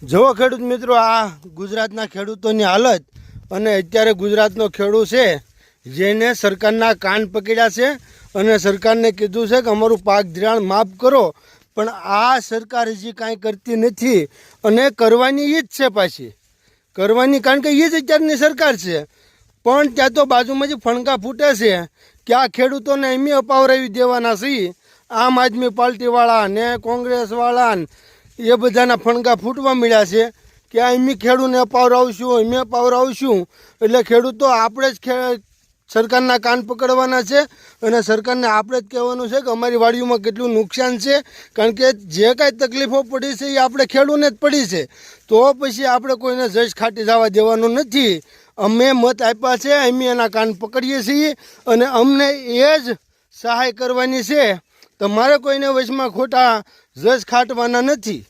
જો ખેડૂત મિત્રો, આ ગુજરાતના ખેડૂતોની હાલત અને અત્યારે ગુજરાતનો ખેડૂત છે જેને સરકારના કાન પકડ્યા છે અને સરકારને કીધું છે કે અમારું પાક ધિરાણ માફ કરો, પણ આ સરકાર હજી કાંઈ કરતી નથી અને કરવાની એ જ છે, પાછી કરવાની, કારણ કે એ જ અત્યારની સરકાર છે. પણ ત્યાં તો બાજુમાં જે ફણકા ફૂટે છે કે આ ખેડૂતોને એમ અપાવરાવી દેવાના છે. આમ આદમી પાર્ટીવાળા ને કોંગ્રેસવાળા એ બધાના ફણકા ફૂટવા મળ્યા છે કે આ એમ ખેડૂતને અપાવરાવશું, એમ અપાવરાવશું. એટલે ખેડૂતો આપણે જ સરકારના કાન પકડવાના છે અને સરકારને આપણે જ કહેવાનું છે કે અમારી વાડીઓમાં કેટલું નુકસાન છે, કારણ કે જે કાંઈ તકલીફો પડી છે એ આપણે ખેડૂતને જ પડી છે. તો પછી આપણે કોઈને જજ ખાટી જવા દેવાનું નથી. અમે મત આપ્યા છે, અમે એના કાન પકડીએ છીએ અને અમને એ જ સહાય કરવાની છે. તમારે કોઈને વચમાં ખોટા જજ ખાટવાના નથી.